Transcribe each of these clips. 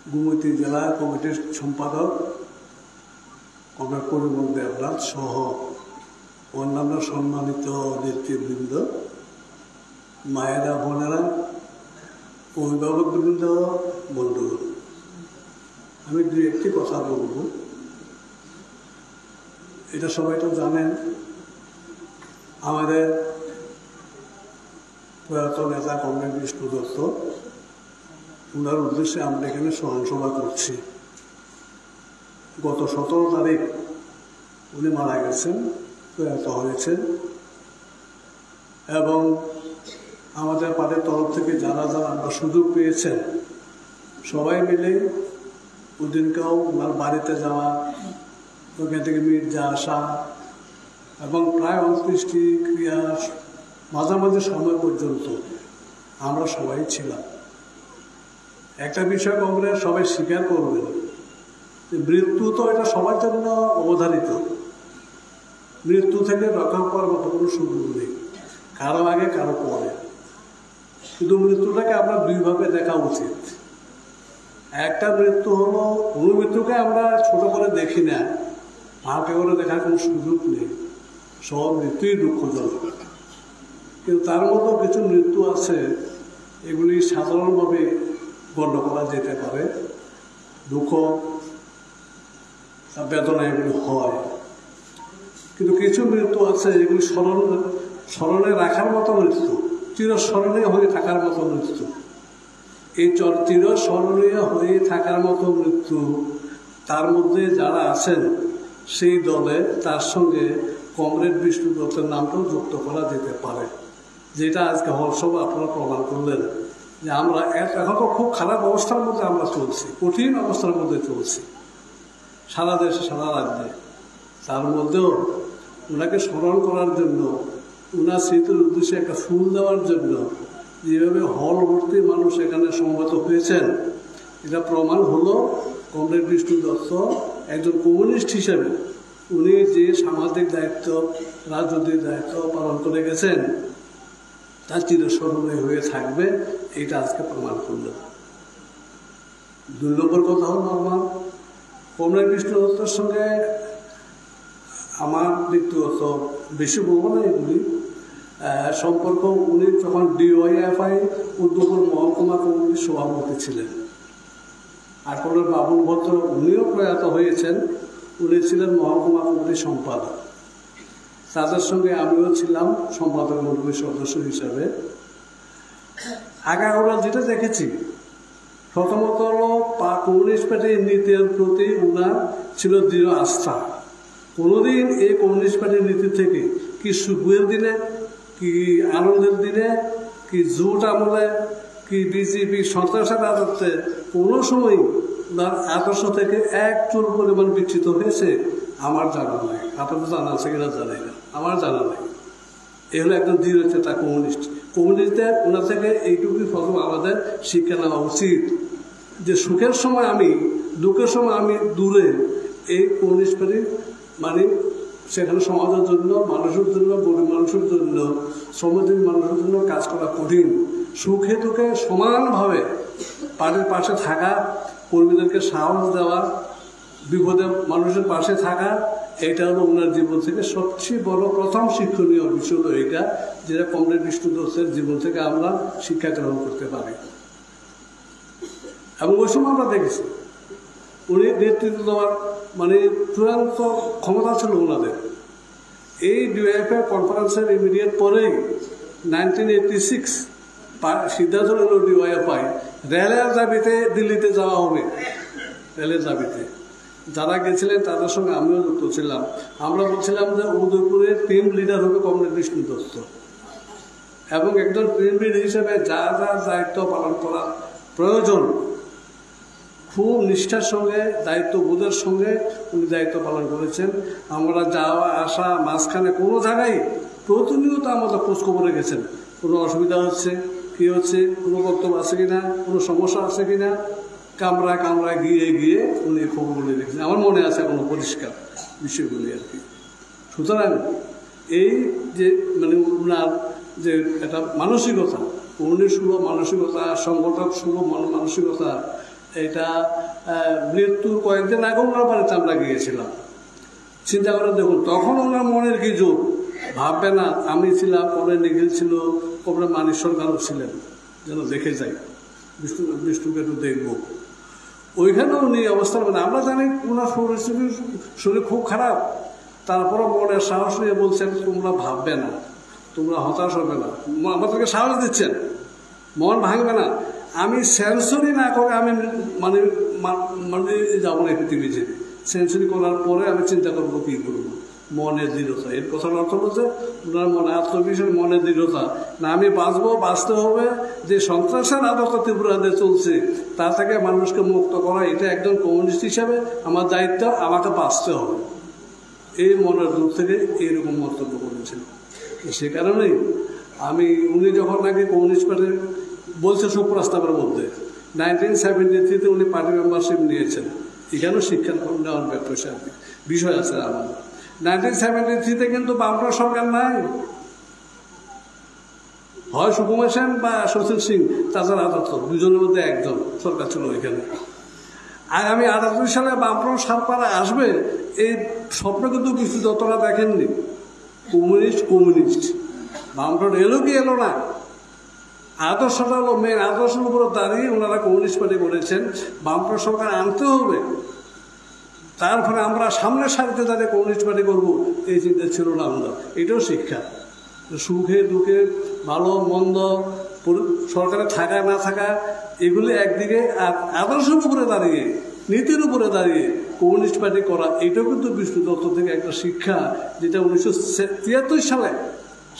গোমতী জেলা কমিটির সম্পাদক কমরেড পরিমল দেবনাথ সহ অন্যান্য সম্মানিত নেতৃবৃন্দ, মায়েরা, বোনেরা, অভিভাবকবৃন্দ, বন্ধুগণ, আমি দুই একটি কথা বলব। এটা সবাই তো জানেন, আমাদের প্রয়াত নেতা কমরেড বিষ্ণু দত্ত, ওনার উদ্দেশ্যে আমরা এখানে স্মরণসভা করছি। গত 17 তারিখ উনি মারা গেছেন, প্রয়াত হয়েছেন, এবং আমাদের পার্টির তরফ থেকে যারা যারা আমরা সুযোগ পেয়েছেন সবাই মিলে ওদিনকেও ওনার বাড়িতে যাওয়া, ওখান থেকে মির্জা আসা এবং প্রায় 29টি ক্রিয়ার মাঝামাঝি সময় পর্যন্ত আমরা সবাই ছিলাম। একটা বিষয় কংগ্রেস সবাই স্বীকার করবেন যে মৃত্যু তো এটা সবার জন্য অবধারিত। মৃত্যু থেকে রক্ষা করার মতো কোনো সুযোগ নেই, কারো আগে কারো পরে। কিন্তু মৃত্যুটাকে আমরা দুইভাবে দেখা উচিত। একটা মৃত্যু হলো, কোনো মৃত্যুকে আমরা ছোট করে দেখি না, ভাগে করে দেখার কোনো সুযোগ নেই, সব মৃত্যুই দুঃখজনক। কিন্তু তার মধ্যে কিছু মৃত্যু আছে, এগুলি সাধারণভাবে গণ্য করা যেতে পারে। দুঃখ বেদনা এগুলি হয়, কিন্তু কিছু মৃত্যু আছে যেগুলি স্মরণে রাখার মতো মৃত্যু, চিরস্মরণীয় হয়ে থাকার মতো মৃত্যু। এই চিরস্মরণীয় হয়ে থাকার মতো মৃত্যু, তার মধ্যে যারা আছেন সেই দলে তার সঙ্গে কমরেড বিষ্ণু দত্তের নামটাও যুক্ত করা যেতে পারে, যেটা আজকে হলসভা আপনারা প্রমাণ করলেন যে আমরা এখন তো খুব খারাপ অবস্থার মধ্যে আমরা চলছি, কঠিন অবস্থার মধ্যে চলছি সারা দেশে, সারা রাজ্যে। তার মধ্যেও ওনাকে স্মরণ করার জন্য, ওনার স্মৃতির উদ্দেশ্যে একটা ফুল দেওয়ার জন্য যেভাবে হল ভর্তি মানুষ এখানে সমবেত হয়েছেন, এটা প্রমাণ হলো কমরেড বিষ্ণু দত্ত একজন কমিউনিস্ট হিসেবে উনি যে সামাজিক দায়িত্ব, রাজনৈতিক দায়িত্ব পালন করে গেছেন তার চিরস্মরণীয় হয়ে থাকবে, এটা আজকে প্রমাণ করলেন। 2 নম্বর কথা হলো, আমার কমরেড বিষ্ণু দত্তের সঙ্গে আমার ব্যক্তিগত, বেশি বলবো না এগুলি, সম্পর্ক। উনি তখন ডিওয়াইএফআই উদ্যোগের মহকুমা কমিটির সভাপতি ছিলেন। আর কমরেড বাবুল ভদ্র, উনিও প্রয়াত হয়েছেন, উনি ছিলেন মহকুমা কমিটির সম্পাদক। তাদের সঙ্গে আমিও ছিলাম সম্পাদক মণ্ডলীর সদস্য হিসাবে। আগে আমরা যেটা দেখেছি, প্রথমত হলো কমিউনিস্ট পার্টির নীতির প্রতি ওনার ছিল দৃঢ় আস্থা। কোনোদিন এই কমিউনিস্ট পার্টির নীতি থেকে, কি সুখের দিনে, কি আনন্দের দিনে, কি জোট আমলে, কি বিজেপি সন্ত্রাসের রাজত্বে, কোনো সময় ওনার আদর্শ থেকে এক চুল পরিমাণ বিচ্ছিত হয়েছে আমার জানা নাই। আপনাদের জানা আছে কিনা জানাই না, আমার জানা নাই। এ হলো একজন দৃঢ়চেতা কমিউনিস্ট। কমিউনিস্টদের ওনার থেকে এইটুকুই প্রথম আমাদের শিক্ষা নেওয়া উচিত যে সুখের সময় আমি, দুঃখের সময় আমি দূরে। এই কমিউনিস্ট পার্টি মানে সেখানে সমাজের জন্য, মানুষের জন্য, গরিব মানুষের জন্য, শ্রমজীবী মানুষের জন্য কাজ করা কঠিন। সুখে দুঃখে সমানভাবে পার্টির পাশে থাকা, কর্মীদেরকে সাহস দেওয়া, বিপদে মানুষের পাশে থাকা, এটা হলো ওনার জীবন থেকে সবচেয়ে বড় প্রথম শিক্ষণীয় বিষয় হলো এটা, যেটা কমরেড বিষ্ণু দত্তের জীবন থেকে আমরা শিক্ষা গ্রহণ করতে পারি। এবং ওই সময় আমরা দেখেছি উনি নেতৃত্ব দেওয়ার মানে চূড়ান্ত ক্ষমতা ছিল ওনাদের। এই ডিওয়াইএফআই কনফারেন্সের ইমিডিয়েট পরেই 1986 সিদ্ধান্ত নিল ডিওয়াইএফআই রেলের দাবিতে দিল্লিতে যাওয়া হবে। রেলের দাবিতে যারা গেছিলেন তাদের সঙ্গে আমিও যুক্ত ছিলাম। আমরা বলছিলাম যে উদয়পুরের টিম লিডার হবে কমরেড বিষ্ণু দত্ত, এবং একজন টিম লিডার হিসেবে যা যা দায়িত্ব পালন করা প্রয়োজন খুব নিষ্ঠার সঙ্গে, দায়িত্ববোধের সঙ্গে উনি দায়িত্ব পালন করেছেন। আমরা যাওয়া আসা মাঝখানে কোনো জায়গায় প্রতিনিয়ত আমাদের খোঁজখবরে গেছেন, কোনো অসুবিধা হচ্ছে কী হচ্ছে, কোনো বক্তব্য আছে কিনা, কোনো সমস্যা আছে কিনা, কামরায় কামরায় গিয়ে গিয়ে উনি খবরগুলি রেখেছেন। আমার মনে আছে এখনো পরিষ্কার বিষয়গুলি আর কি। সুতরাং এই যে মানে ওনার যে একটা মানসিকতা, কমিউনিস্ট সুলভ মানসিকতা, সংগঠক সুলভ মানসিকতা, এটা মৃত্যুর কয়েকদিন আগে ওনার বাড়িতে আমরা গিয়েছিলাম। চিন্তা করে দেখুন, তখন ওনার মনের কি জোর, ভাববে না আমি ছিলাম, কবে নিখিল ছিল, কবে মানিক সরকারও ছিলেন, যেন দেখে যাই বিষ্ণুকে একটু দেখবো। ওইখানেও উনি অবস্থা মানে আমরা জানি ওনার শরীর খুব খারাপ, তারপরে মনের সাহস নিয়ে বলছেন তোমরা ভাববে না, তোমরা হতাশ হবে না, আমাদেরকে সাহস দিচ্ছেন, মন ভাঙবে না, আমি সেঞ্চুরি না করে আমি মানে মানে যাবো না পৃথিবী ছেড়ে, সেঞ্চুরি করার পরে আমি চিন্তা করবো কী করবো। মনের দৃঢ়তা, এর কথার অর্থ বলছে ওনার মনে আত্মবিশ্বাস, মনের দৃঢ়তা না আমি বাঁচবো, বাঁচতে হবে, যে সন্ত্রাসের রাজত্ব ত্রিপুরাতে চলছে তা থেকে মানুষকে মুক্ত করা, এটা একজন কমিউনিস্ট হিসাবে আমার দায়িত্ব, আমাকে বাঁচতে হবে। এই মনের দূর থেকে এইরকম মন্তব্য করেছেন। সে কারণেই আমি উনি যখন নাকি কমিউনিস্ট পার্টির বলছে সুপ্রস্তাবের মধ্যে 1973-তে উনি পার্টি মেম্বারশিপ নিয়েছেন, এখানেও শিক্ষা নেওয়ার বিষয় আছে আমাদের। 1973-তে কিন্তু বামফ্রন্ট সরকার নাই, হয় সুকুমার সেন বা শশীল সিং, তাছাড়া দুজনের মধ্যে একজন সরকার ছিল ওইখানে। আগামী 78 সালে বামফ্রন্ট সরকার আসবে এই স্বপ্ন কিন্তু কিছু যতটা দেখেননি। কমিউনিস্ট বামফ্রন্ট এলো কি এলো না, আদর্শটা হলো মেন, আদর্শের উপরে দাঁড়িয়ে ওনারা কমিউনিস্ট পার্টি করেছেন। বামফ্রন্ট সরকার আনতে হবে, তারপরে আমরা সামনের সারিতে দাঁড়িয়ে কমিউনিস্ট পার্টি করবো, এই চিন্তা ছিল না আমরা। এটাও শিক্ষা, সুখে দুঃখে ভালো মন্দ সরকারে থাকা না থাকা এগুলি একদিকে, আর আদর্শের উপরে দাঁড়িয়ে নীতির উপরে দাঁড়িয়ে কমিউনিস্ট পার্টি করা, এটাও কিন্তু বিষ্ণু দত্ত থেকে একটা শিক্ষা, যেটা 1973 সালে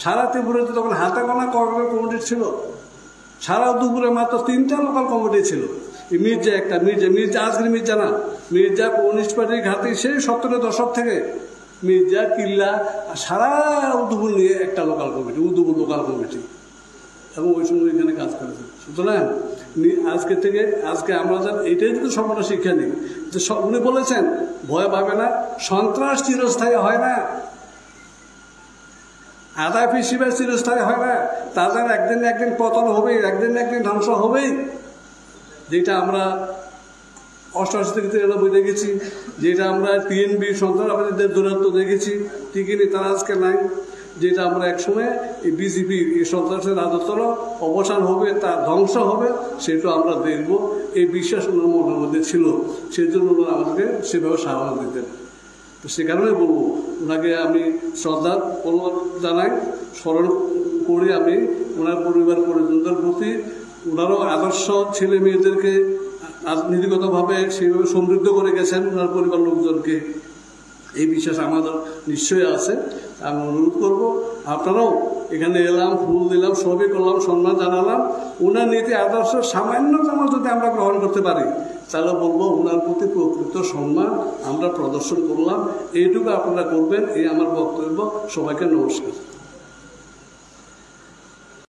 সারা ত্রিপুরাতে তখন হাতে গোনা কয়েকটা কমিটি ছিল, সারা দুপুরে মাত্র 3টা লোকাল কমিটি ছিল। মির্জা একটা, মির্জা আজকের মির্জা না, মির্জা কমিউনিস্ট পার্টির ঘাটে সেই 70-এর দশক থেকে মির্জা কিল্লা সারা উদুপুর নিয়ে একটা লোকাল কমিটি, উদুপুর লোকাল কমিটি, এবং ওই সময় এখানে কাজ করেছে। সুতরাং আজকে থেকে আজকে আমরা এইটাই যদি সম্পূর্ণ শিক্ষা নিই যে উনি বলেছেন ভয় পাবে না, সন্ত্রাস চিরস্থায়ী হয় না, আদায় ফিসিবার চিরস্থায়ী হয় না, তাদের একদিন একদিন পতন হবেই, একদিন একদিন ধ্বংস হবেই। যেটা আমরা 88 থেকে 93 দেখেছি, যেটা আমরা PNB সন্ত্রাসবাদীদের দূরত্ব দেখেছি, ঠিকই তারা আজকে নাই। যেটা আমরা একসময় এই বিজেপির এই সন্ত্রাসের রাজত্ব অবসান হবে, তার ধ্বংস হবে, সেটা আমরা দেখব, এই বিশ্বাস ওনার মনের মধ্যে ছিল। সেই জন্য ওনারা আমাদেরকে সেভাবে সাহস দিতেন। তো সে কারণে বলবো ওনাকে আমি শ্রদ্ধা জানাই, স্মরণ করি আমি ওনার পরিবার পরিজনদের প্রতি। ওনারও আদর্শ ছেলে মেয়েদেরকে নীতিগতভাবে সেইভাবে সমৃদ্ধ করে গেছেন ওনার পরিবার লোকজনকে, এই বিশ্বাস আমাদের নিশ্চয়ই আছে। আমি অনুরোধ করবো আপনারাও এখানে এলাম, ফুল দিলাম, সবই করলাম, সম্মান জানালাম, ওনার নীতি আদর্শ সামান্যতম যদি আমরা গ্রহণ করতে পারি তাহলে বলবো ওনার প্রতি প্রকৃত সম্মান আমরা প্রদর্শন করলাম। এইটুকু আপনারা করবেন, এই আমার বক্তব্য। সবাইকে নমস্কার।